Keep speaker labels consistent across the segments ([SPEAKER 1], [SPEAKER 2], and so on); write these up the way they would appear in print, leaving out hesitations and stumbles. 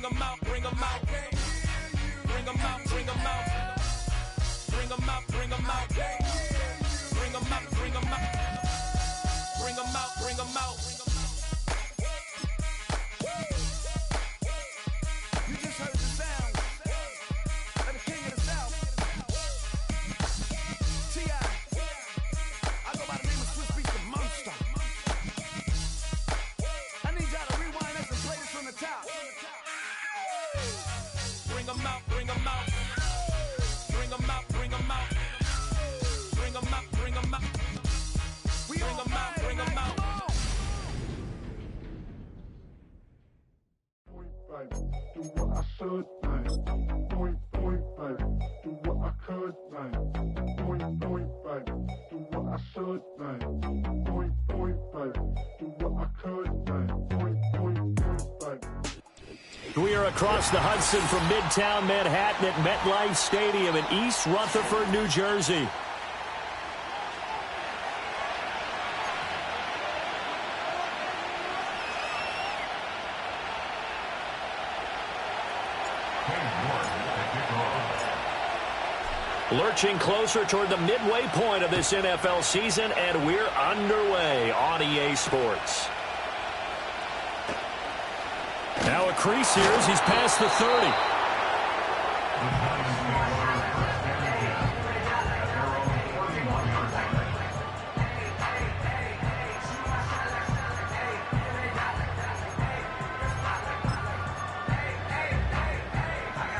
[SPEAKER 1] Bring 'em out, bring 'em out. Bring 'em out, bring 'em out. Bring 'em out, bring 'em out. Bring 'em out, bring 'em out. Bring 'em out, bring 'em out. You just heard the sound of the king of the South. T.I. I go by the name of Swiss Beats, the monster. I need y'all to rewind this and play this from the top. Bring 'em out, bring 'em out. Bring 'em out, bring 'em out. Bring 'em out, bring 'em out. Bring 'em out, bring 'em out.
[SPEAKER 2] Do what I should, like. Point, baby. Do what I could, like. Point, baby. Do what I should, like. Point, baby. Do what I could, like. Point, baby.
[SPEAKER 3] We are across the Hudson from Midtown Manhattan at MetLife Stadium in East Rutherford, New Jersey. Lurching closer toward the midway point of this NFL season, and we're underway on EA Sports. Now a crease here as he's past the 30.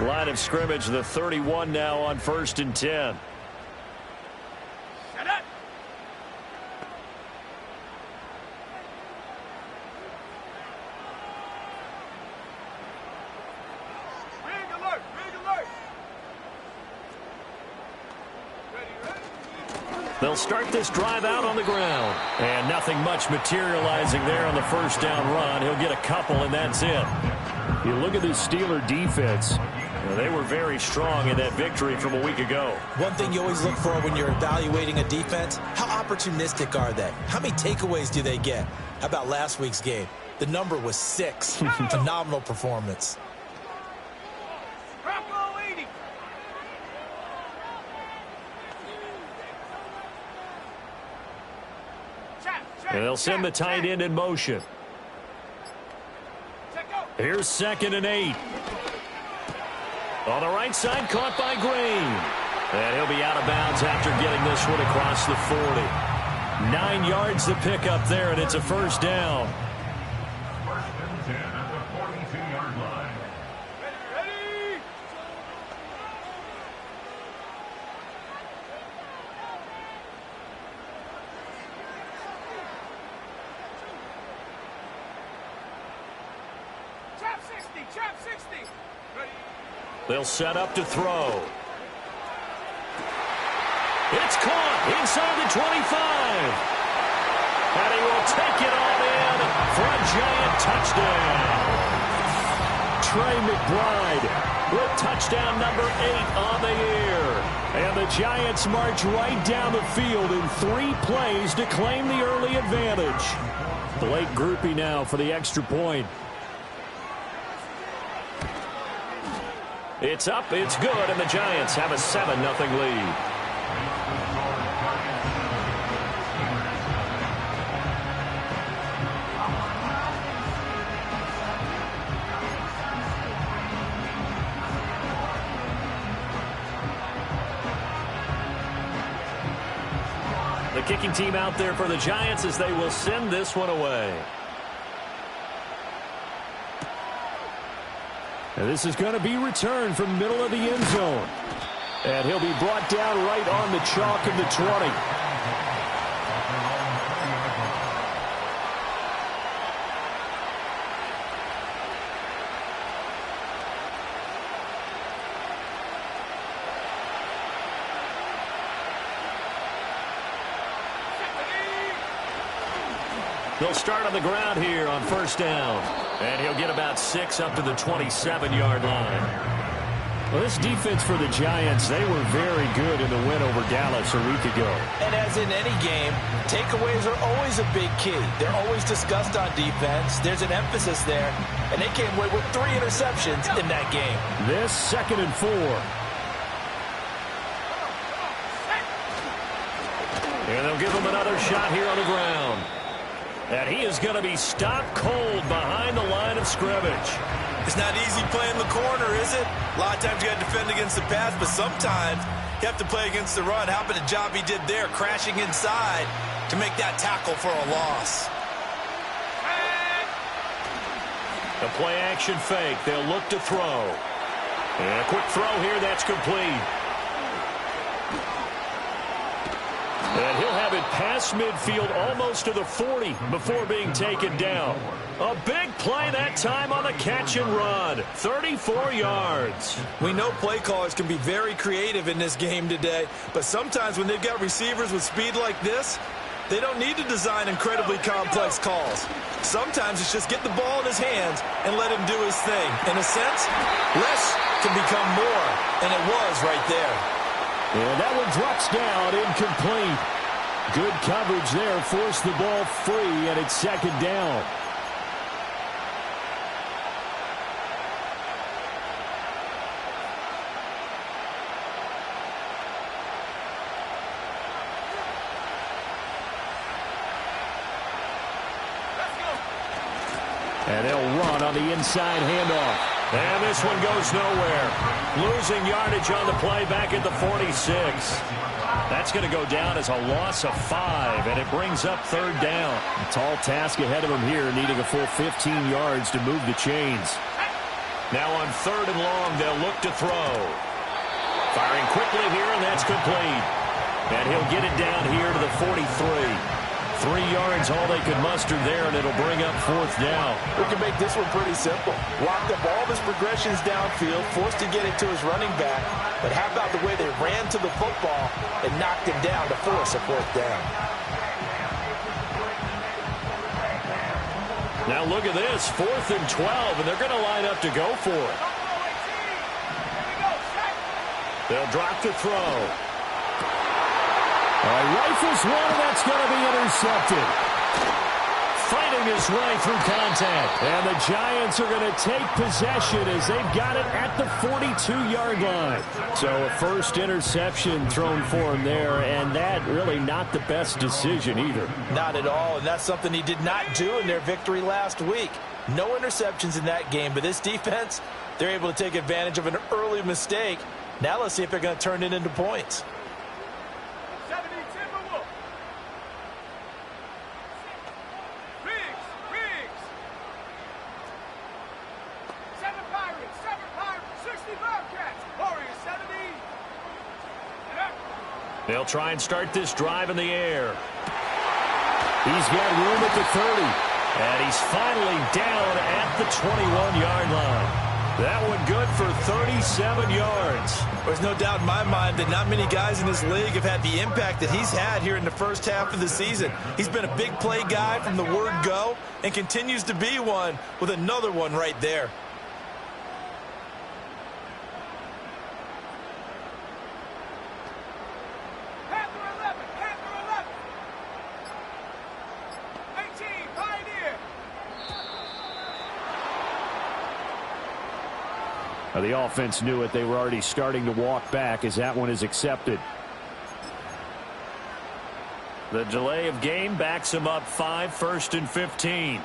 [SPEAKER 3] Line of scrimmage, the 31 now on 1st and 10.
[SPEAKER 1] Shut up! Rig alert! Rig alert! Ready?
[SPEAKER 3] They'll start this drive out on the ground. And nothing much materializing there on the first down run. He'll get a couple, and that's it. You look at this Steeler defense. They were very strong in that victory from a week ago.
[SPEAKER 4] One thing you always look for when you're evaluating a defense, how opportunistic are they? How many takeaways do they get? How about last week's game? The number was 6. Phenomenal performance.
[SPEAKER 1] Bravo 80!
[SPEAKER 3] And they'll send the tight end in motion. Here's 2nd and 8. On the right side, caught by Green. And he'll be out of bounds after getting this one across the 40. 9 yards to pick up there, and it's a first down.
[SPEAKER 5] First and 10 at the 42-yard line.
[SPEAKER 1] Ready! Trap 60! Trap 60! Ready?
[SPEAKER 3] They'll set up to throw. It's caught inside the 25. And he will take it on in for a Giant touchdown. Trey McBride with touchdown number 8 on the year. And the Giants march right down the field in 3 plays to claim the early advantage. Blake Grupe now for the extra point. It's up, it's good, and the Giants have a 7-0 lead. The kicking team out there for the Giants as they will send this one away. And this is going to be returned from middle of the end zone. And he'll be brought down right on the chalk of the 20. They'll start on the ground here on first down. And he'll get about 6 up to the 27-yard line. Well, this defense for the Giants, they were very good in the win over Dallas a week ago.
[SPEAKER 4] And as in any game, takeaways are always a big key. They're always discussed on defense. There's an emphasis there. and they came away with 3 interceptions in that game.
[SPEAKER 3] This 2nd and 4. And they'll give him another shot here on the ground. And he is going to be stopped cold behind the line of scrimmage.
[SPEAKER 4] It's not easy playing the corner, is it? A lot of times you got to defend against the pass, but sometimes you have to play against the run. How about the job he did there, crashing inside to make that tackle for a loss?
[SPEAKER 3] The play action fake. They'll look to throw. And a quick throw here. That's complete. And he'll have it past midfield almost to the 40 before being taken down. A big play that time on the catch and run. 34 yards.
[SPEAKER 4] We know play callers can be very creative in this game today, but sometimes when they've got receivers with speed like this, they don't need to design incredibly complex calls. Sometimes it's just get the ball in his hands and let him do his thing. In a sense, less can become more, and it was right there.
[SPEAKER 3] And that one drops down, incomplete. Good coverage there, forced the ball free, and it's 2nd down. And they'll run on the inside handoff. And this one goes nowhere. Losing yardage on the play back at the 46. That's going to go down as a loss of 5, and it brings up 3rd down. A tall task ahead of him here, needing a full 15 yards to move the chains. Now on 3rd and long, they'll look to throw. Firing quickly here, and that's complete. And he'll get it down here to the 43. 3 yards, all they could muster there, and it'll bring up 4th down.
[SPEAKER 4] We can make this one pretty simple. Locked up all of his progressions downfield, forced to get it to his running back. But how about the way they ran to the football and knocked him down to force a 4th down?
[SPEAKER 3] Now look at this, 4th and 12, and they're going to line up to go for it. They'll drop to throw. Rifles one, and that's going to be intercepted. Fighting his way through contact. And the Giants are going to take possession as they've got it at the 42-yard line. So a first interception thrown for him there, and that really not the best decision either.
[SPEAKER 4] Not at all, and that's something he did not do in their victory last week. No interceptions in that game, but this defense, they're able to take advantage of an early mistake. Now let's see if they're going to turn it into points.
[SPEAKER 3] They'll try and start this drive in the air. He's got room at the 30. And he's finally down at the 21-yard line. That one good for 37 yards.
[SPEAKER 4] There's no doubt in my mind that not many guys in this league have had the impact that he's had here in the first half of the season. He's been a big play guy from the word go and continues to be one with another one right there.
[SPEAKER 3] The offense knew it. They were already starting to walk back as that one is accepted. The delay of game backs him up 5, 1st and 15.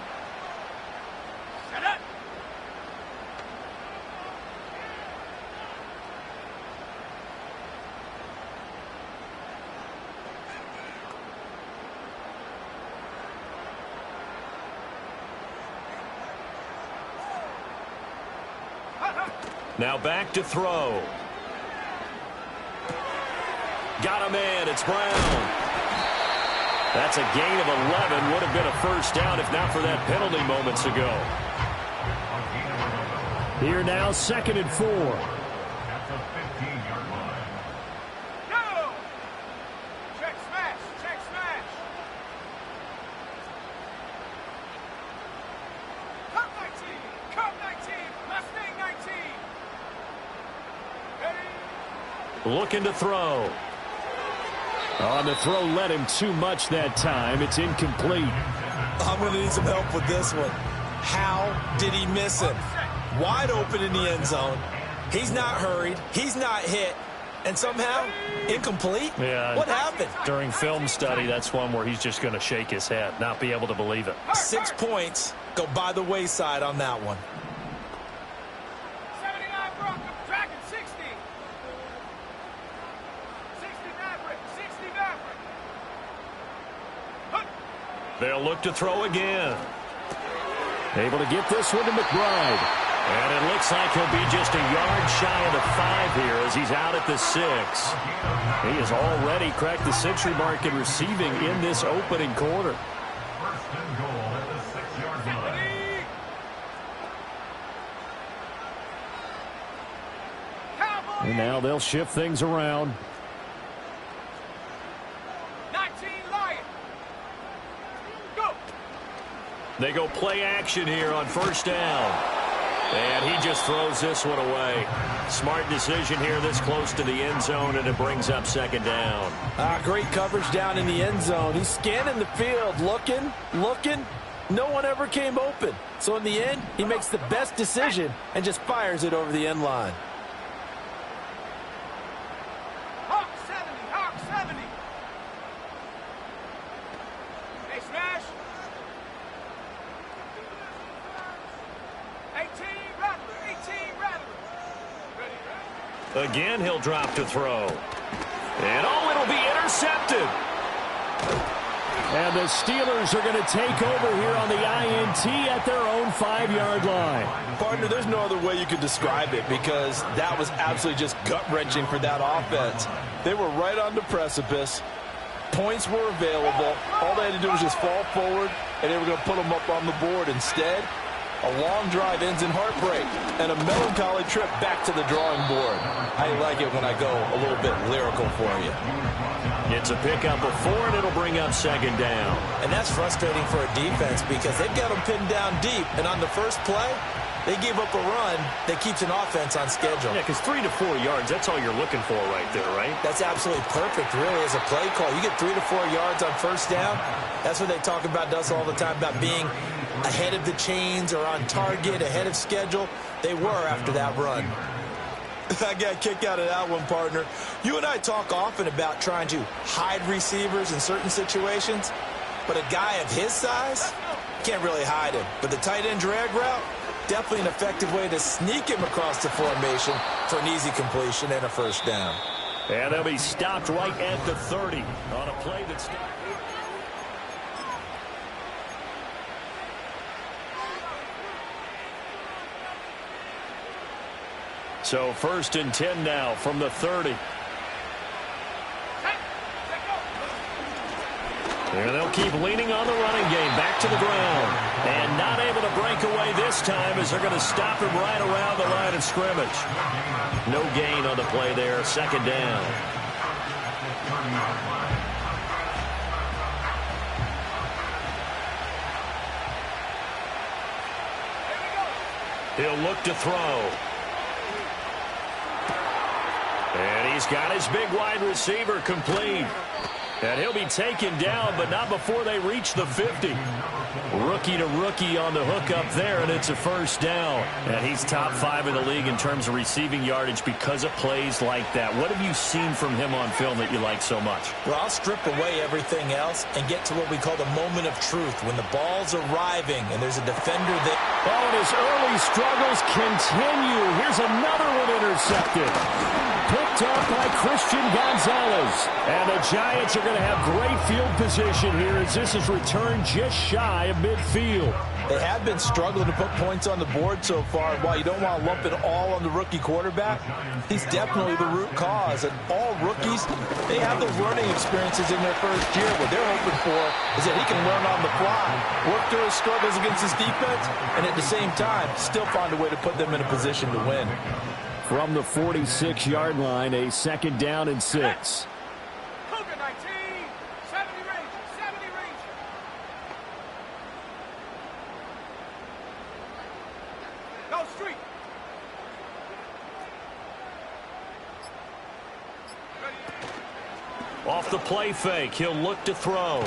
[SPEAKER 1] Set up.
[SPEAKER 3] Now back to throw. Got a man. It's Brown. That's a gain of 11. Would have been a first down if not for that penalty moments ago. Here now, 2nd and 4.
[SPEAKER 5] At the 15-yard line.
[SPEAKER 1] Go! Check smash. Check smash. Cup 19. Cup 19. Mustang 19.
[SPEAKER 3] Looking to throw. On the throw led him too much that time. It's incomplete.
[SPEAKER 4] I'm going to need some help with this one. How did he miss him? Wide open in the end zone. He's not hurried. He's not hit. And somehow, incomplete?
[SPEAKER 3] Yeah.
[SPEAKER 4] What happened?
[SPEAKER 3] During film study, that's one where he's just going to shake his head, not be able to believe it.
[SPEAKER 4] 6 points go by the wayside on that one.
[SPEAKER 1] 79 Broncos, tracking 60. 60 Maverick, 60 Maverick.
[SPEAKER 3] They'll look to throw again. Able to get this one to McBride. And it looks like he'll be just a yard shy of the 5 here as he's out at the 6. He has already cracked the century mark in receiving in this opening quarter.
[SPEAKER 5] First and goal at the 6-yard line.
[SPEAKER 3] And now they'll shift things around.
[SPEAKER 1] 19 Lion. Go.
[SPEAKER 3] They go play action here on first down. And he just throws this one away. Smart decision here this close to the end zone, and it brings up second down.
[SPEAKER 4] Great coverage down in the end zone. He's scanning the field, looking. No one ever came open. So in the end, he makes the best decision and just fires it over the end line.
[SPEAKER 1] Hawk 70, Hawk 70. Hey, smash. 18 Rattler, 18 Rattler. Ready.
[SPEAKER 3] Again, he'll drop to throw. And it'll be intercepted. And the Steelers are going to take over here on the INT at their own 5-yard line.
[SPEAKER 4] Partner, there's no other way you could describe it because that was absolutely just gut-wrenching for that offense. They were right on the precipice. Points were available. All they had to do was just fall forward, and they were going to put them up on the board. Instead, a long drive ends in heartbreak and a melancholy trip back to the drawing board. I like it when I go a little bit lyrical for you.
[SPEAKER 3] It's a pickup of 4, and it'll bring up second down.
[SPEAKER 4] And that's frustrating for a defense because they've got them pinned down deep. And on the first play, they give up a run that keeps an offense on schedule.
[SPEAKER 3] Yeah, because 3 to 4 yards, that's all you're looking for right there, right?
[SPEAKER 4] That's absolutely perfect, really, as a play call. You get 3 to 4 yards on first down. That's what they talk about us all the time, about being ahead of the chains or on target, ahead of schedule. They were after that run. I got a kick out of that one, partner. You and I talk often about trying to hide receivers in certain situations, but a guy of his size can't really hide him. But the tight end drag route, definitely an effective way to sneak him across the formation for an easy completion and a first down.
[SPEAKER 3] And they'll be stopped right at the 30 on a play that's... So first and 10 now from the 30. And they'll keep leaning on the running game. Back to the ground. And not able to break away this time as they're going to stop him right around the line of scrimmage. No gain on the play there. Second down. He'll look to throw. And he's got his big wide receiver complete. And he'll be taken down, but not before they reach the 50. Rookie to rookie on the hook up there, and it's a first down. And he's top 5 in the league in terms of receiving yardage because of plays like that. What have you seen from him on film that you like so much?
[SPEAKER 4] Well, I'll strip away everything else and get to what we call the moment of truth, when the ball's arriving and there's a defender that...
[SPEAKER 3] Oh, and his early struggles continue. Here's another one intercepted. Picked up by Christian Gonzalez. And the Giants are going to have great field position here as this is returned just shy of midfield.
[SPEAKER 4] They have been struggling to put points on the board so far. While you don't want to lump it all on the rookie quarterback, he's definitely the root cause. And all rookies, they have those learning experiences in their first year. What they're hoping for is that he can learn on the fly, work through his struggles against his defense, and at the same time, still find a way to put them in a position to win.
[SPEAKER 3] From the 46-yard line, a second down and 6.
[SPEAKER 1] Cougar 19, 70 Ranger, 70 Ranger. Go street.
[SPEAKER 3] Off the play fake, he'll look to throw.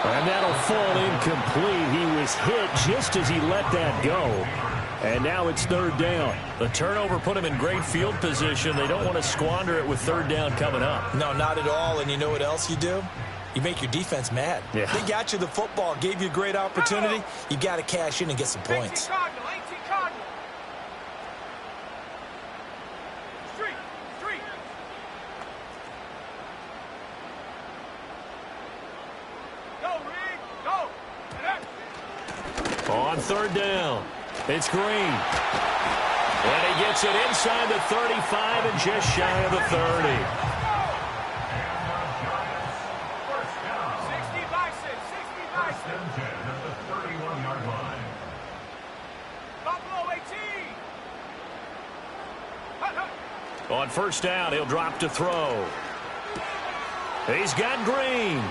[SPEAKER 3] And that'll fall incomplete. He was hit just as he let that go. And now it's third down.
[SPEAKER 4] The turnover put him in great field position. They don't want to squander it with third down coming up. No, not at all. And you know what else you do? You make your defense mad.
[SPEAKER 3] Yeah.
[SPEAKER 4] They got you the football, gave you a great opportunity. You got to cash in and get some points.
[SPEAKER 1] 18 Cardinal. Street. Go, Reed, go.
[SPEAKER 3] On third down, it's Green. And he gets it inside the 35 and just shy of the 30.
[SPEAKER 5] 10 at the 31-yard line.
[SPEAKER 1] Buffalo 18.
[SPEAKER 3] On first down, he'll drop to throw. He's got Green.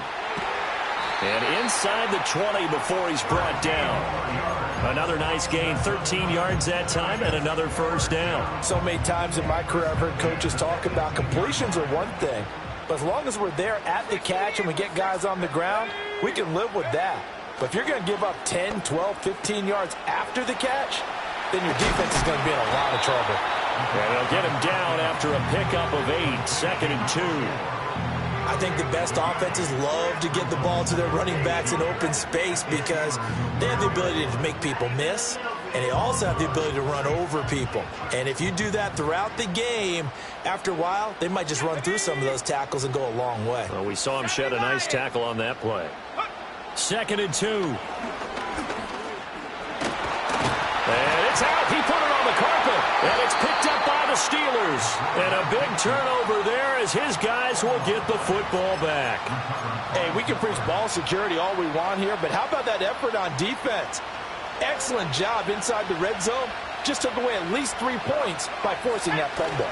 [SPEAKER 3] And inside the 20 before he's brought down. Another nice gain, 13 yards that time, and another first down.
[SPEAKER 4] So many times in my career I've heard coaches talk about completions are one thing. But as long as we're there at the catch and we get guys on the ground, we can live with that. But if you're going to give up 10, 12, 15 yards after the catch, then your defense is going to be in a lot of trouble.
[SPEAKER 3] And they'll get him down after a pickup of 8, 2nd and 2.
[SPEAKER 4] I think the best offenses love to get the ball to their running backs in open space because they have the ability to make people miss, and they also have the ability to run over people. And if you do that throughout the game, after a while, they might just run through some of those tackles and go a long way.
[SPEAKER 3] Well, we saw him shed a nice tackle on that play. 2nd and 2. And it's out. He put it on the carpet. And it's picked up by the Steelers. And a big turnover there as his guys will get the football back.
[SPEAKER 4] Hey, we can preach ball security all we want here, but how about that effort on defense? Excellent job inside the red zone. Just took away at least 3 points by forcing that fumble.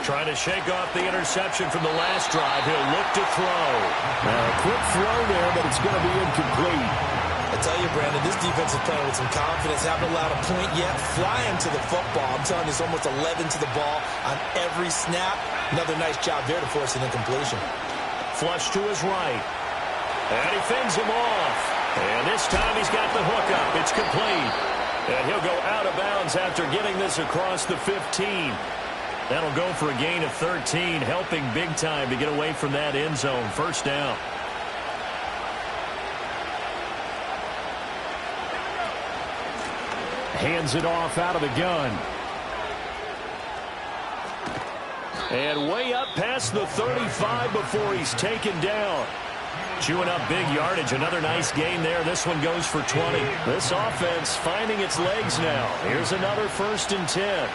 [SPEAKER 3] Trying to shake off the interception from the last drive. He'll look to throw. Now, a quick throw there, but it's going to be incomplete.
[SPEAKER 4] I tell you, Brandon, this defense is playing with some confidence. Haven't allowed a point yet. Flying to the football. I'm telling you, it's almost 11 to the ball on every snap. Another nice job there to force an incompletion.
[SPEAKER 3] Flush to his right. And he fends him off. And this time he's got the hook up. It's complete. And he'll go out of bounds after getting this across the 15. That'll go for a gain of 13, helping big time to get away from that end zone. First down. Hands it off out of the gun. And way up past the 35 before he's taken down. Chewing up big yardage. Another nice gain there. This one goes for 20. This offense finding its legs now. Here's another 1st and 10.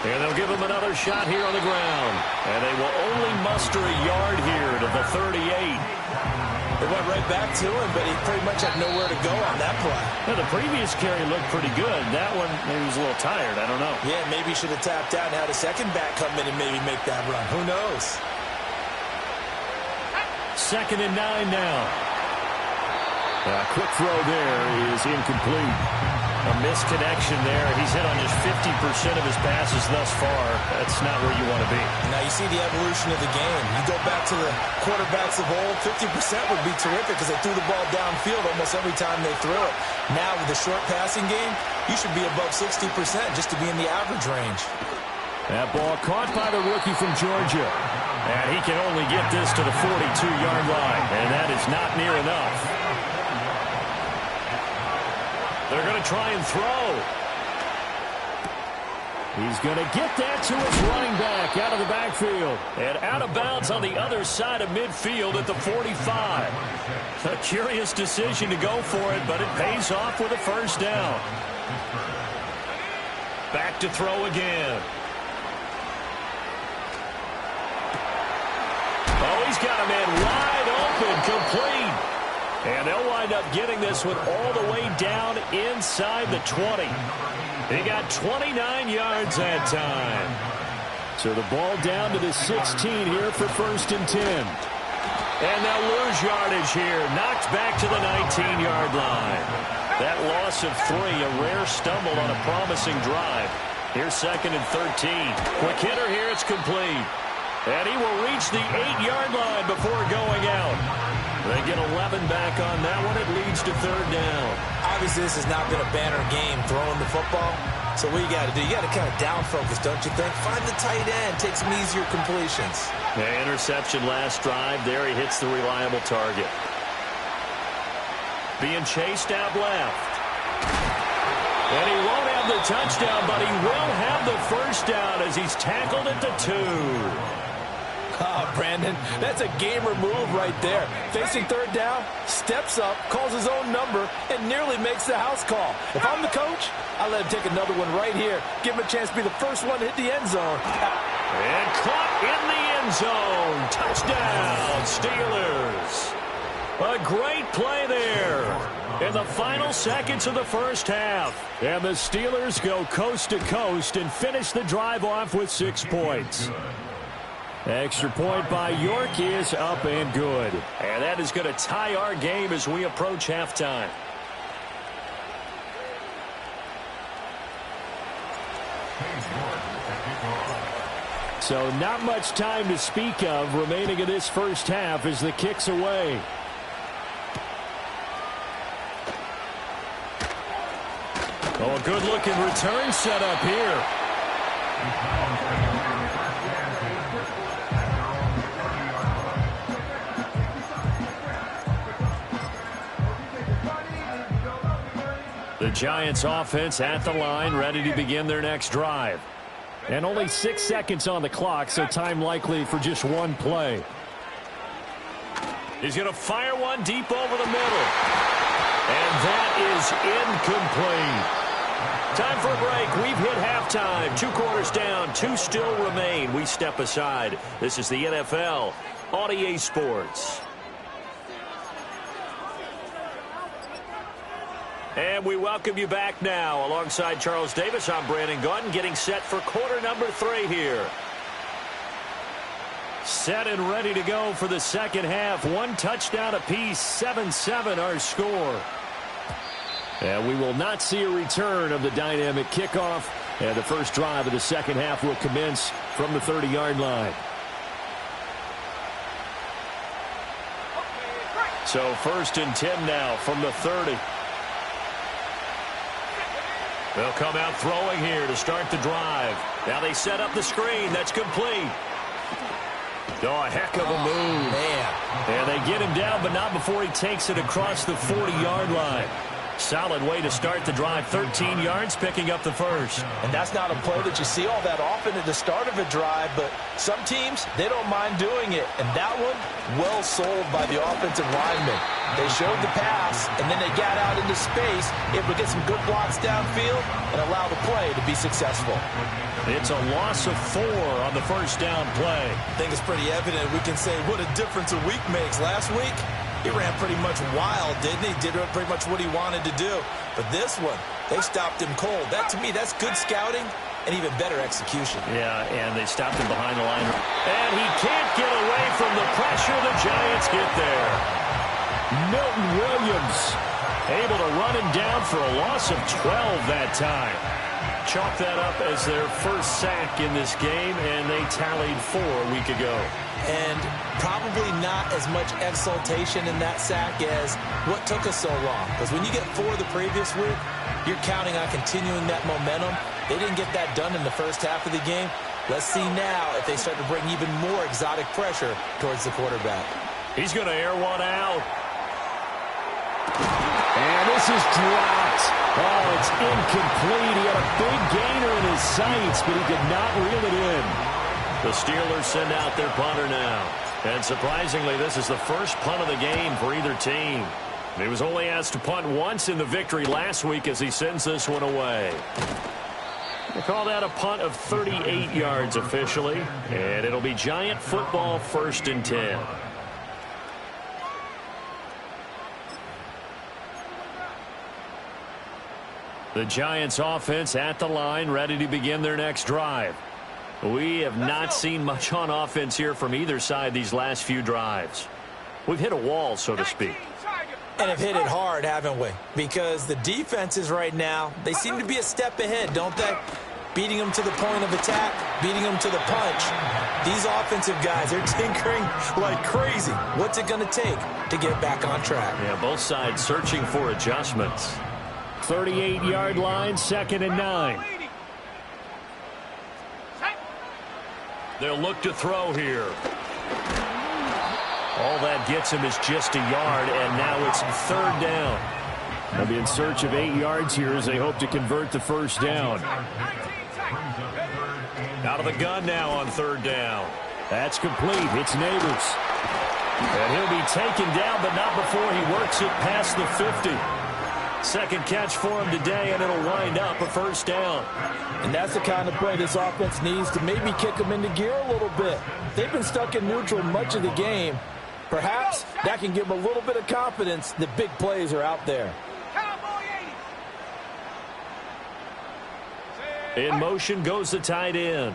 [SPEAKER 3] And they'll give him another shot here on the ground. And they will only muster a yard here to the 38.
[SPEAKER 4] They went right back to him, but he pretty much had nowhere to go on that play.
[SPEAKER 3] Yeah, the previous carry looked pretty good. That one, maybe he was a little tired. I don't know.
[SPEAKER 4] Yeah, maybe he should have tapped out and had a second back come in and maybe make that run. Who knows?
[SPEAKER 3] 2nd and 9 now. Quick throw there is incomplete. A misconnection there. He's hit on just 50% of his passes thus far. That's not where you want to be.
[SPEAKER 4] Now you see the evolution of the game. You go back to the quarterbacks of old, 50% would be terrific because they threw the ball downfield almost every time they threw it. Now with the short passing game, you should be above 60% just to be in the average range.
[SPEAKER 3] That ball caught by the rookie from Georgia. And he can only get this to the 42-yard line. And that is not near enough. They're going to try and throw. He's going to get that to his running back out of the backfield. And out of bounds on the other side of midfield at the 45. A curious decision to go for it, but it pays off with a first down. Back to throw again. Oh, he's got a man wide open, complete. And they'll wind up getting this one all the way down inside the 20. They got 29 yards that time. So the ball down to the 16 here for 1st and 10. And they'll lose yardage here. Knocked back to the 19-yard line. That loss of 3, a rare stumble on a promising drive. Here's 2nd and 13. Quick hitter here, it's complete. And he will reach the 8-yard line before going out. They get 11 back on that one. It leads to third down.
[SPEAKER 4] Obviously, this has not been a banner game throwing the football. So what you got to do, you got to kind of down focus, don't you think? Find the tight end, take some easier completions.
[SPEAKER 3] Yeah, interception last drive. There he hits the reliable target. Being chased out left. And he won't have the touchdown, but he will have the first down as he's tackled at the 2.
[SPEAKER 4] Oh, Brandon, that's a gamer move right there. Facing third down, steps up, calls his own number, and nearly makes the house call. If I'm the coach, I let him take another one right here. Give him a chance to be the first one to hit the end zone.
[SPEAKER 3] And caught in the end zone. Touchdown, Steelers. A great play there in the final seconds of the first half. And the Steelers go coast to coast and finish the drive off with 6 points. Extra point by York is up and good. And that is going to tie our game as we approach halftime. So not much time to speak of remaining in this first half as the kick's away. Oh, a good-looking return set up here. The Giants offense at the line, ready to begin their next drive. And only 6 seconds on the clock, so time likely for just one play. He's going to fire one deep over the middle. And that is incomplete. Time for a break. We've hit halftime. 2 quarters down, 2 still remain. We step aside. This is the NFL on EA Sports. And we welcome you back now. Alongside Charles Davis, I'm Brandon Gaudin, getting set for quarter number 3 here. Set and ready to go for the second half. 1 touchdown apiece, 7-7 our score. And we will not see a return of the dynamic kickoff. And the first drive of the second half will commence from the 30-yard line. So 1st and 10 now from the 30. They'll come out throwing here to start the drive. Now they set up the screen. That's complete. Oh, a heck of a move.
[SPEAKER 4] Man.
[SPEAKER 3] And they get him down, but not before he takes it across the 40-yard line. Solid way to start the drive. 13 yards, picking up the first.
[SPEAKER 4] And that's not a play that you see all that often at the start of a drive, but some teams, they don't mind doing it. And that one, well sold by the offensive lineman. They showed the pass, and then they got out into space, able to get some good blocks downfield and allow the play to be successful.
[SPEAKER 3] It's a loss of 4 on the first down play.
[SPEAKER 4] I think it's pretty evident. We can say what a difference a week makes. Last week, he ran pretty much wild, didn't he? Did pretty much what he wanted to do. But this one, they stopped him cold. That, to me, that's good scouting and even better execution.
[SPEAKER 3] Yeah, and they stopped him behind the line. And he can't get away from the pressure. The Giants get there. Milton Williams able to run him down for a loss of 12 that time. Chalk that up as their first sack in this game, and they tallied 4 a week ago.
[SPEAKER 4] And probably not as much exultation in that sack as what took us so long. Because when you get 4 the previous week, you're counting on continuing that momentum. They didn't get that done in the first half of the game. Let's see now if they start to bring even more exotic pressure towards the quarterback.
[SPEAKER 3] He's going to air one out. And this is dropped. Oh, it's incomplete. He had a big gainer in his sights, but he did not reel it in. The Steelers send out their punter now. And surprisingly, this is the first punt of the game for either team. He was only asked to punt once in the victory last week as he sends this one away. They call that a punt of 38 yards officially. And it'll be Giant football 1st and 10. The Giants offense at the line, ready to begin their next drive. We have not seen much on offense here from either side these last few drives. We've hit a wall, so to speak.
[SPEAKER 4] And have hit it hard, haven't we? Because the defenses right now, they seem to be a step ahead, don't they? Beating them to the point of attack, beating them to the punch. These offensive guys, they're tinkering like crazy. What's it going to take to get back on track?
[SPEAKER 3] Yeah, both sides searching for adjustments. 38-yard line, 2nd and 9. They'll look to throw here. All that gets him is just a yard, and now it's 3rd down. They'll be in search of 8 yards here as they hope to convert the first down. Out of the gun now on 3rd down. That's complete. It's Neighbors. And he'll be taken down, but not before he works it past the 50. Second catch for him today, and it'll wind up a first down.
[SPEAKER 4] And that's the kind of play this offense needs to maybe kick them into gear a little bit. They've been stuck in neutral much of the game. Perhaps that can give them a little bit of confidence that big plays are out there.
[SPEAKER 3] In motion goes the tight end.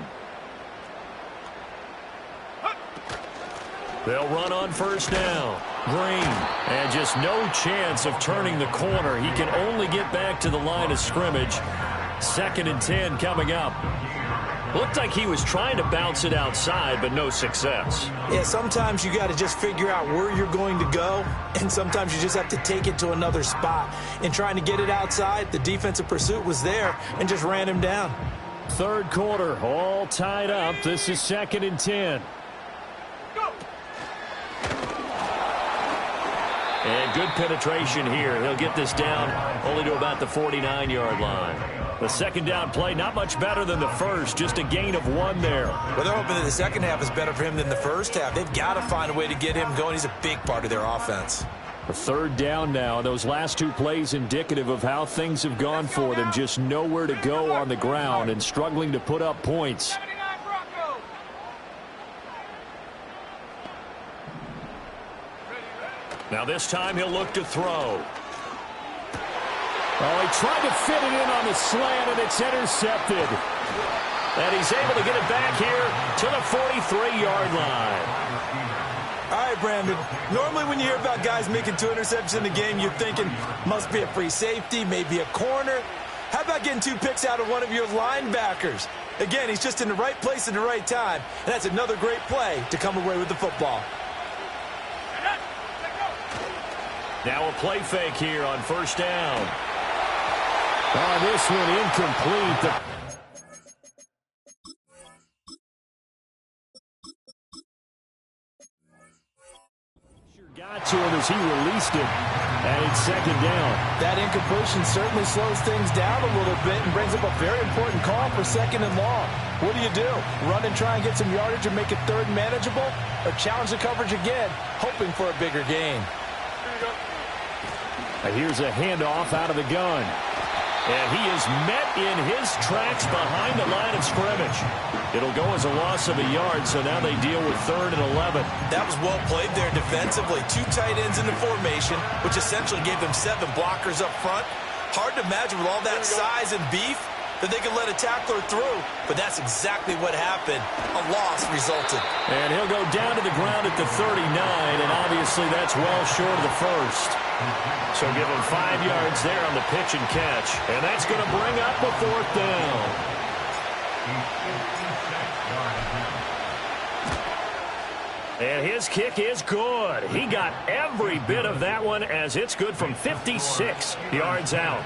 [SPEAKER 3] They'll run on first down. Green, and just no chance of turning the corner. He can only get back to the line of scrimmage. 2nd and 10 coming up. Looked like he was trying to bounce it outside, but no success.
[SPEAKER 4] Yeah, sometimes you got to just figure out where you're going to go, and sometimes you just have to take it to another spot. In trying to get it outside, the defensive pursuit was there and just ran him down.
[SPEAKER 3] 3rd quarter, all tied up. This is 2nd and 10. And good penetration here. He'll get this down only to about the 49-yard line. The 2nd down play, not much better than the first, just a gain of 1 there.
[SPEAKER 4] Well, they're hoping that the second half is better for him than the first half. They've got to find a way to get him going. He's a big part of their offense.
[SPEAKER 3] A 3rd down now. Those last 2 plays indicative of how things have gone for them. Just nowhere to go on the ground and struggling to put up points. Now this time he'll look to throw. Oh, he tried to fit it in on the slant, and it's intercepted. And he's able to get it back here to the 43-yard line.
[SPEAKER 4] All right, Brandon. Normally when you hear about guys making 2 interceptions in the game, you're thinking must be a free safety, maybe a corner. How about getting 2 picks out of one of your linebackers? Again, he's just in the right place at the right time, and that's another great play to come away with the football.
[SPEAKER 3] Now a play fake here on first down. Oh, this one incomplete. Got to him as he released it, and it's 2nd down.
[SPEAKER 4] That incompletion certainly slows things down a little bit and brings up a very important call for 2nd and long. What do? Run and try and get some yardage and make it 3rd manageable, or challenge the coverage again, hoping for a bigger gain?
[SPEAKER 3] Here's a handoff out of the gun. And he is met in his tracks behind the line of scrimmage. It'll go as a loss of a yard, so now they deal with 3rd and 11.
[SPEAKER 4] That was well played there defensively. 2 tight ends in the formation, which essentially gave them 7 blockers up front. Hard to imagine with all that size and beef that they could let a tackler through, but that's exactly what happened. A loss resulted.
[SPEAKER 3] And he'll go down to the ground at the 39, and obviously that's well short of the first. So give him 5 yards there on the pitch and catch, and that's going to bring up a 4th down. And his kick is good. He got every bit of that one as it's good from 56 yards out.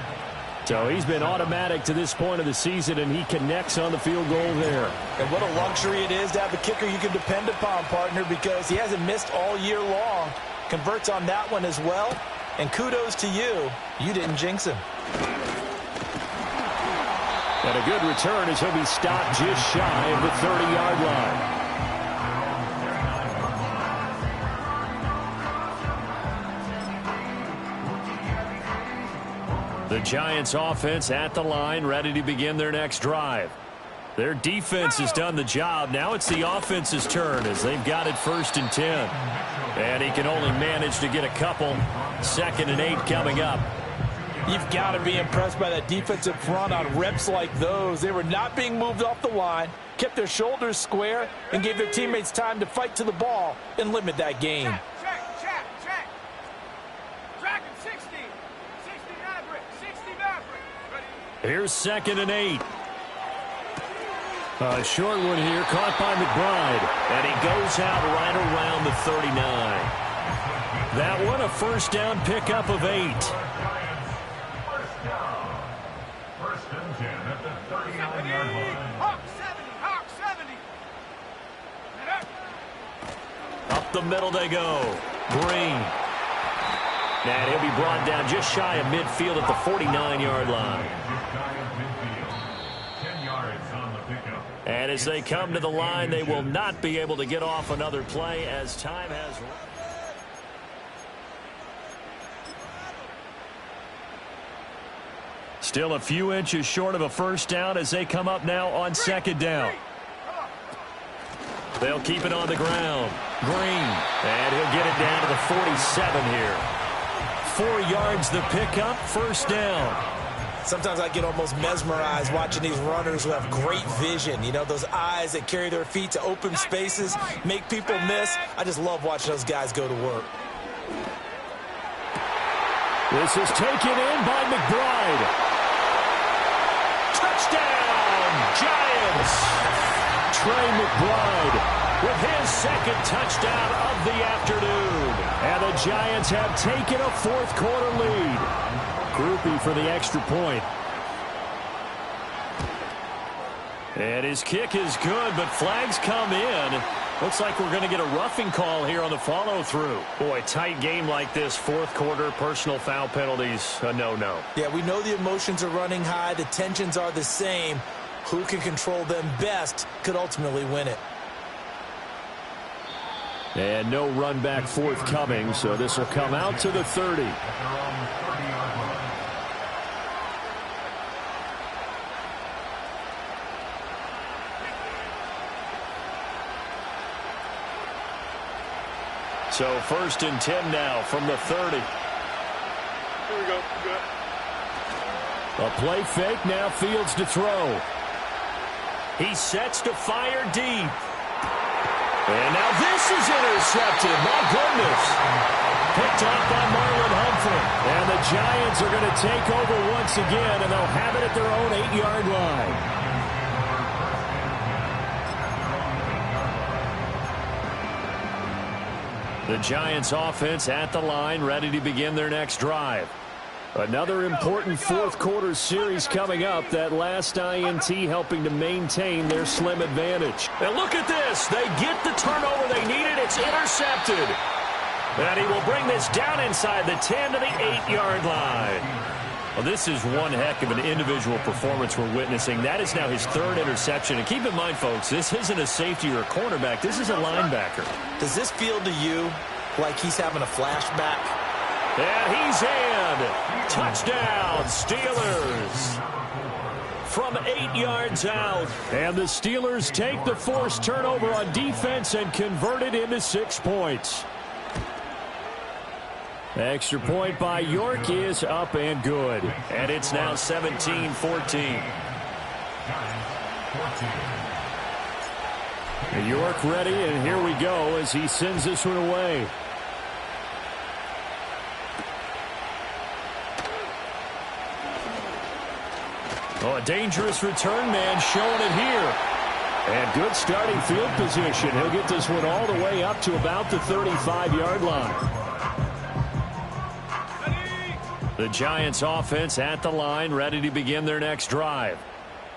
[SPEAKER 3] So he's been automatic to this point of the season, and he connects on the field goal there.
[SPEAKER 4] And what a luxury it is to have a kicker you can depend upon, partner, because he hasn't missed all year long. Converts on that one as well. And kudos to you. You didn't jinx him.
[SPEAKER 3] And a good return as he'll be stopped just shy of the 30-yard line. The Giants offense at the line, ready to begin their next drive. Their defense has done the job. Now it's the offense's turn as they've got it 1st and 10. And he can only manage to get a couple. 2nd and 8 coming up.
[SPEAKER 4] You've got to be impressed by that defensive front on reps like those. They were not being moved off the line, kept their shoulders square, and gave their teammates time to fight to the ball and limit that gain.
[SPEAKER 1] Check. Dragon 60. 69 brick. 69 brick.
[SPEAKER 3] Here's 2nd and 8. A short one here, caught by McBride. And he goes out right around the 39. That one a first down pickup of 8.
[SPEAKER 5] First down. First and 10 at the 39-yard line.
[SPEAKER 1] Hawk 70.
[SPEAKER 3] Up the middle they go. Green. And he'll be brought down just shy of midfield at the 49-yard line.
[SPEAKER 5] Just shy of midfield. 10 yards on the pickup.
[SPEAKER 3] And as they come to the line, they will not be able to get off another play as time has run. Still a few inches short of a first down as they come up now on second down. They'll keep it on the ground. Green. And he'll get it down to the 47 here. 4 yards the pickup, first down.
[SPEAKER 4] Sometimes I get almost mesmerized watching these runners who have great vision. You know, those eyes that carry their feet to open spaces, make people miss. I just love watching those guys go to work.
[SPEAKER 3] This is taken in by McBride. Touchdown, Giants! Trey McBride with his second touchdown of the afternoon. And the Giants have taken a fourth-quarter lead. Groupie for the extra point. And his kick is good, but flags come in. Looks like we're going to get a roughing call here on the follow-through. Boy, tight game like this, fourth quarter, personal foul penalties, a no-no.
[SPEAKER 4] Yeah, we know the emotions are running high. The tensions are the same. Who can control them best could ultimately win it.
[SPEAKER 3] And no run back forthcoming, so this will come out to the 30.
[SPEAKER 5] They're on the 30-yard line.
[SPEAKER 3] So first and 10 now from the 30.
[SPEAKER 1] Here we go. Good.
[SPEAKER 3] A play fake, now Fields to throw. He sets to fire deep. And now this is intercepted. My goodness. Picked off by Marlon Humphrey. And the Giants are going to take over once again, and they'll have it at their own 8-yard line. The Giants offense at the line, ready to begin their next drive. Another important fourth-quarter series coming up. That last INT helping to maintain their slim advantage. And look at this. They get the turnover they needed. It's intercepted. And he will bring this down inside the 10 to the 8-yard line. Well, this is one heck of an individual performance we're witnessing. That is now his third interception. And keep in mind, folks, this isn't a safety or a cornerback. This is a linebacker.
[SPEAKER 4] Does this feel to you like he's having a flashback?
[SPEAKER 3] And he's in. Touchdown, Steelers. From 8 yards out. And the Steelers take the forced turnover on defense and convert it into 6 points. Extra point by York is up and good. And it's now 17-14. York ready, and here we go as he sends this one away. Oh, a dangerous return man showing it here. And good starting field position. He'll get this one all the way up to about the 35-yard line. The Giants offense at the line, ready to begin their next drive.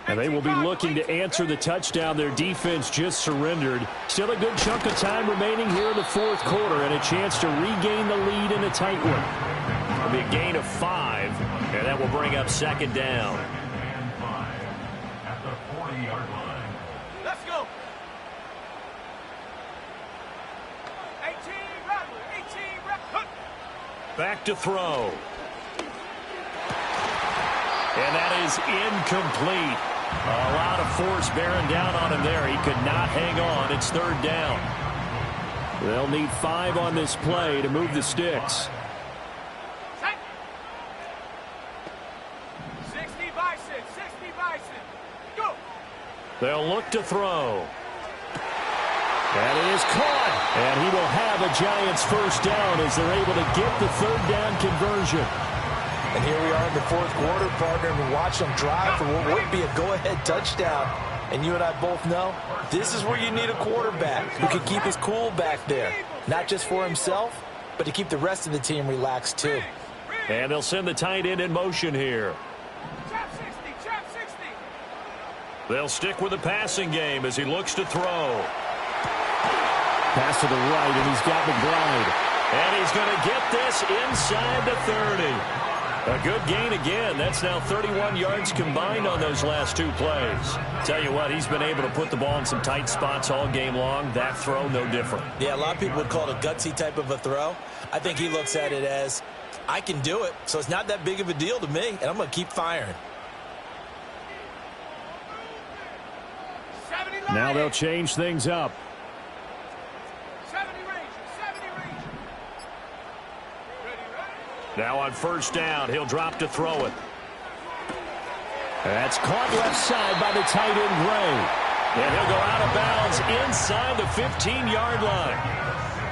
[SPEAKER 3] And they will be looking to answer the touchdown their defense just surrendered. Still a good chunk of time remaining here in the fourth quarter and a chance to regain the lead in a tight one. It'll be a gain of 5, and that will bring up second down.
[SPEAKER 5] And 5 at the 40-yard line.
[SPEAKER 1] Let's go. 18, Rattler. 18, Rattler.
[SPEAKER 3] Back to throw. And that is incomplete. A lot of force bearing down on him there. He could not hang on. It's third down. They'll need 5 on this play to move the sticks.
[SPEAKER 1] 60 Bison. 60 Bison. Go.
[SPEAKER 3] They'll look to throw. And it is caught. And he will have a Giants first down as they're able to get the third down conversion.
[SPEAKER 4] And here we are in the fourth quarter, partner, and watch them drive for what would be a go-ahead touchdown. And you and I both know this is where you need a quarterback who can keep his cool back there. Not just for himself, but to keep the rest of the team relaxed too.
[SPEAKER 3] And they'll send the tight end in motion here. They'll stick with the passing game as he looks to throw.
[SPEAKER 6] Pass to the right, and he's got McBride.
[SPEAKER 3] And he's going to get this inside the 30. A good gain again. That's now 31 yards combined on those last two plays. Tell you what, he's been able to put the ball in some tight spots all game long. That throw, no different.
[SPEAKER 4] Yeah, a lot of people would call it a gutsy type of a throw. I think he looks at it as, I can do it, so it's not that big of a deal to me, and I'm going to keep firing.
[SPEAKER 6] Now they'll change things up.
[SPEAKER 3] Now on first down, he'll drop to throw it.
[SPEAKER 6] That's caught left side by the tight end, Gray.
[SPEAKER 3] And he'll go out of bounds inside the 15-yard line.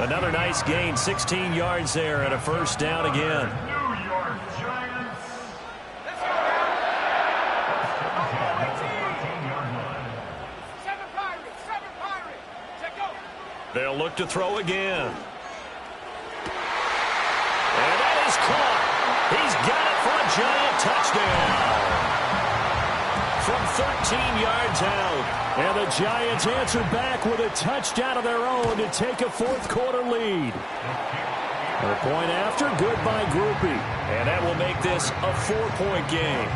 [SPEAKER 3] Another nice gain, 16 yards there, and a first down again.
[SPEAKER 5] New York Giants.
[SPEAKER 3] They'll look to throw again. And that is caught. He's got it for a Giant touchdown. From 13 yards out.
[SPEAKER 6] And the Giants answer back with a touchdown of their own to take a fourth-quarter lead. A point after, good by Groupie.
[SPEAKER 3] And that will make this a 4-point game.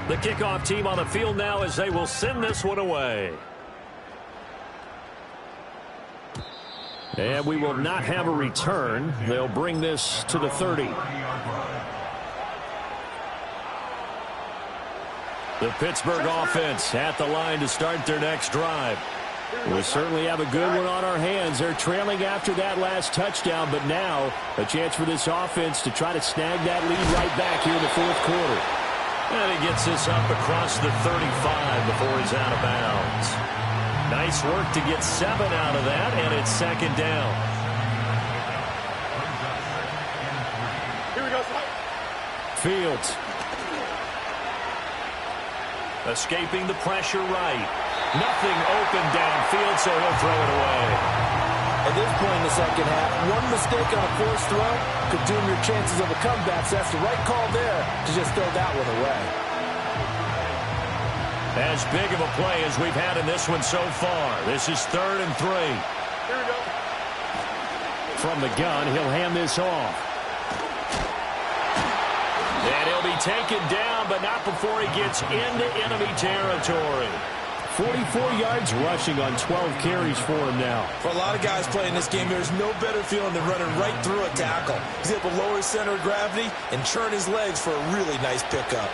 [SPEAKER 3] The kickoff team on the field now as they will send this one away.
[SPEAKER 6] And we will not have a return. They'll bring this to the 30.
[SPEAKER 3] The Pittsburgh offense at the line to start their next drive.
[SPEAKER 6] We certainly have a good one on our hands. They're trailing after that last touchdown, but now a chance for this offense to try to snag that lead right back here in the fourth quarter.
[SPEAKER 3] And he gets this up across the 35 before he's out of bounds. Nice work to get 7 out of that, and it's second down.
[SPEAKER 7] Here we go.
[SPEAKER 6] Fields.
[SPEAKER 3] Escaping the pressure right. Nothing open downfield, so he'll throw it away.
[SPEAKER 4] At this point in the second half, one mistake on a forced throw could doom your chances of a comeback. So that's the right call there to just throw that one away.
[SPEAKER 3] As big of a play as we've had in this one so far. This is 3rd and 3.
[SPEAKER 7] Here we go.
[SPEAKER 6] From the gun, he'll hand this off.
[SPEAKER 3] And he'll be taken down, but not before he gets into enemy territory.
[SPEAKER 6] 44 yards rushing on 12 carries for him now.
[SPEAKER 4] For a lot of guys playing this game, there's no better feeling than running right through a tackle. He's able to lower his center of gravity and churn his legs for a really nice pickup.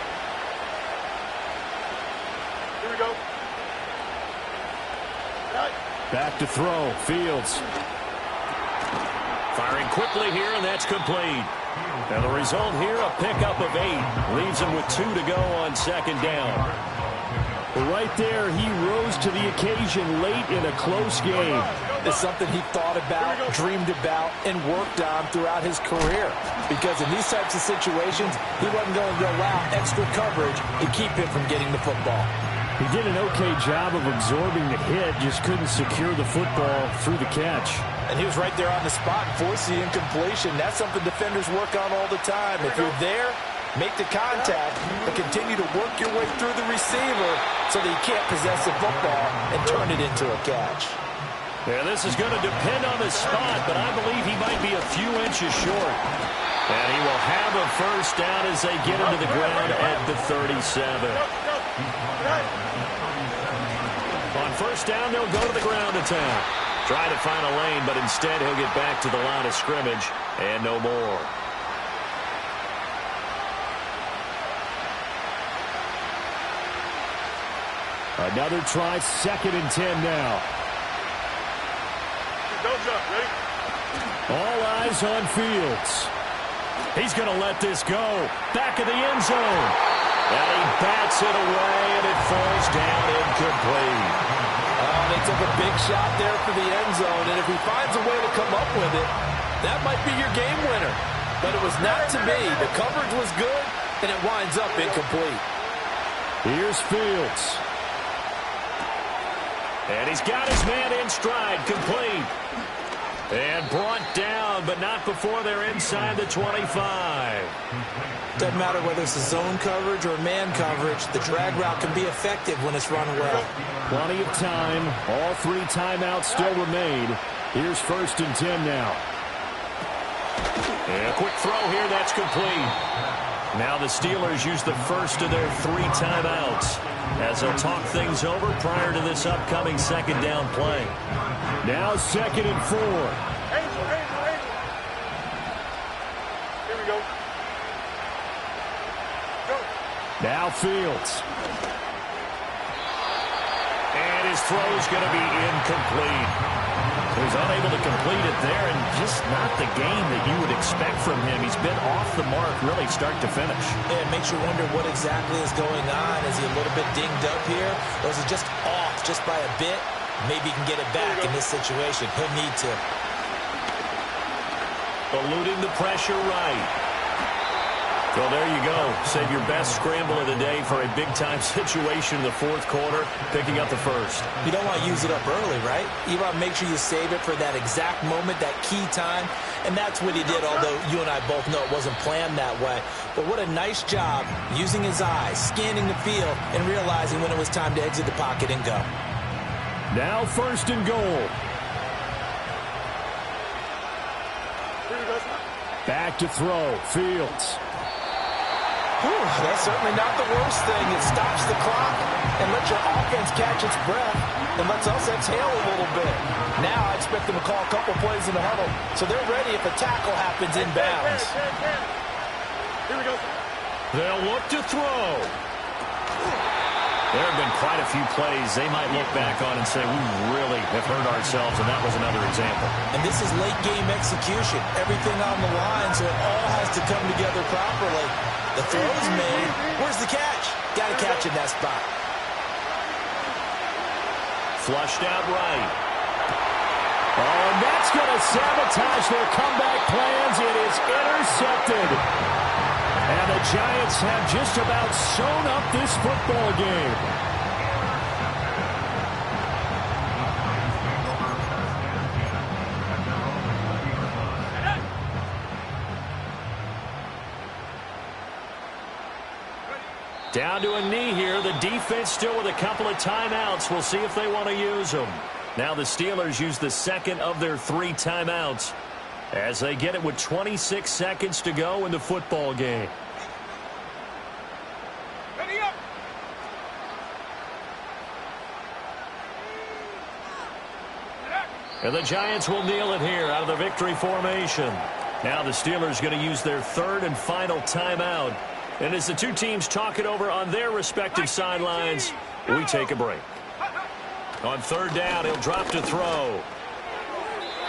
[SPEAKER 7] Here we go.
[SPEAKER 6] Back to throw. Fields.
[SPEAKER 3] Firing quickly here, and that's complete. And the result here, a pickup of 8. Leaves him with 2 to go on second down.
[SPEAKER 6] Right there, he rose to the occasion late in a close game.
[SPEAKER 4] It's something he thought about, dreamed about, and worked on throughout his career. Because in these types of situations, he wasn't going to allow extra coverage to keep him from getting the football.
[SPEAKER 6] He did an okay job of absorbing the hit, just couldn't secure the football through the catch.
[SPEAKER 4] And he was right there on the spot, forcing the incompletion. That's something defenders work on all the time. If you're there, make the contact, but continue to work your way through the receiver so that you can't possess the football and turn it into a catch.
[SPEAKER 3] Yeah, this is going to depend on the spot, but I believe he might be a few inches short. And he will have a first down as they get into the ground at the 37. On first down, they'll go to the ground attack. Try to find a lane, but instead he'll get back to the line of scrimmage and no more.
[SPEAKER 6] Another try, 2nd and 10 now.
[SPEAKER 7] Don't jump, ready?
[SPEAKER 6] All eyes on Fields.
[SPEAKER 3] He's going to let this go. Back of the end zone. And he bats it away, and it falls down incomplete.
[SPEAKER 4] They took a big shot there for the end zone, and if he finds a way to come up with it, that might be your game winner. But it was not to be. The coverage was good, and it winds up incomplete.
[SPEAKER 6] Here's Fields. And he's got his man in stride, complete. And brought down, but not before they're inside the 25.
[SPEAKER 4] Doesn't matter whether it's a zone coverage or man coverage, the drag route can be effective when it's run well.
[SPEAKER 6] Plenty of time. All 3 timeouts still remain. Here's 1st and 10 now. And a quick throw here, that's complete. Now the Steelers use the first of their 3 timeouts as they'll talk things over prior to this upcoming 2nd down play. Now 2nd and 4.
[SPEAKER 7] Angel. Here we go. Go.
[SPEAKER 6] Now Fields. And his throw's going to be incomplete. He was unable to complete it there, and just not the game that you would expect from him. He's been off the mark really start to finish.
[SPEAKER 4] Yeah, it makes you wonder what exactly is going on. Is he a little bit dinged up here, or is he just off just by a bit? Maybe he can get it back in this situation. He'll need to.
[SPEAKER 6] Eluding the pressure right. So there you go. Save your best scramble of the day for a big-time situation in the 4th quarter, picking up the first.
[SPEAKER 4] You don't want to use it up early, right? You want to make sure you save it for that exact moment, that key time. And that's what he did, although you and I both know it wasn't planned that way. But what a nice job using his eyes, scanning the field, and realizing when it was time to exit the pocket and go.
[SPEAKER 6] Now 1st and goal.
[SPEAKER 7] Here we go.
[SPEAKER 6] Back to throw. Fields.
[SPEAKER 4] That's certainly not the worst thing. It stops the clock and lets your offense catch its breath and lets us exhale a little bit. Now I expect them to call a couple plays in the huddle so they're ready if a tackle happens inbounds.
[SPEAKER 7] Here we go.
[SPEAKER 6] They'll look to throw. There have been quite a few plays they might look back on and say, we really have hurt ourselves, and that was another example.
[SPEAKER 4] And this is late-game execution. Everything on the line, so it all has to come together properly. The throw's made. Where's the catch? Got to catch in that spot.
[SPEAKER 6] Flushed out right. Oh, and that's going to sabotage their comeback plans. It is intercepted. And the Giants have just about sewn up this football game. Down to a knee here. The defense still with a couple of timeouts. We'll see if they want to use them. Now the Steelers use the 2nd of their 3 timeouts as they get it with 26 seconds to go in the football game.
[SPEAKER 7] Ready up.
[SPEAKER 6] And the Giants will kneel it here out of the victory formation. Now the Steelers going to use their 3rd and final timeout. And as the 2 teams talk it over on their respective sidelines, we take a break. On 3rd down, he'll drop to throw.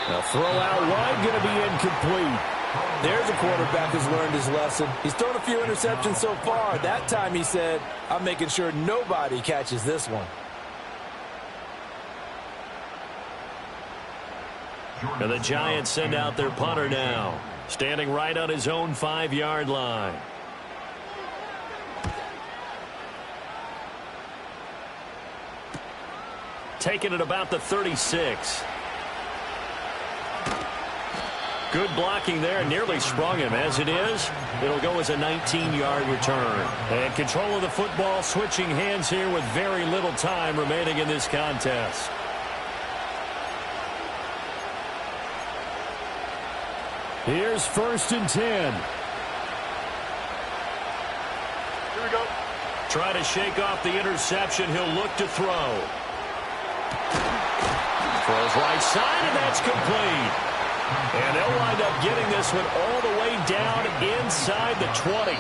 [SPEAKER 6] Now throw out wide, going to be incomplete.
[SPEAKER 4] There's a quarterback who's learned his lesson. He's thrown a few interceptions so far. That time he said, I'm making sure nobody catches this one.
[SPEAKER 6] And the Giants send out their punter now, standing right on his own 5-yard line. Taking it about the 36. Good blocking there, nearly sprung him. As it is, it'll go as a 19-yard return. And control of the football switching hands here with very little time remaining in this contest. Here's 1st and 10.
[SPEAKER 7] Here we go.
[SPEAKER 6] Try to shake off the interception. He'll look to throw. Throws right side, and that's complete. And they'll wind up getting this one all the way down inside the 20.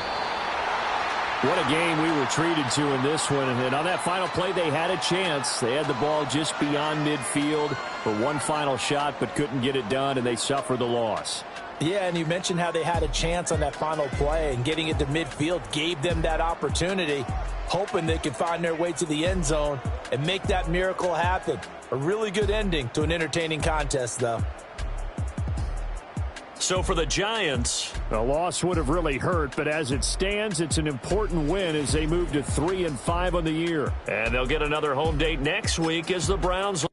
[SPEAKER 6] What a game we were treated to in this one. And on that final play, they had a chance. They had the ball just beyond midfield for one final shot, but couldn't get it done, and they suffered the loss.
[SPEAKER 4] Yeah, and you mentioned how they had a chance on that final play, and getting it to midfield gave them that opportunity, hoping they could find their way to the end zone and make that miracle happen. A really good ending to an entertaining contest, though.
[SPEAKER 3] So for the Giants,
[SPEAKER 6] the loss would have really hurt, but as it stands, it's an important win as they move to 3-5 on the year.
[SPEAKER 3] And they'll get another home date next week as the Browns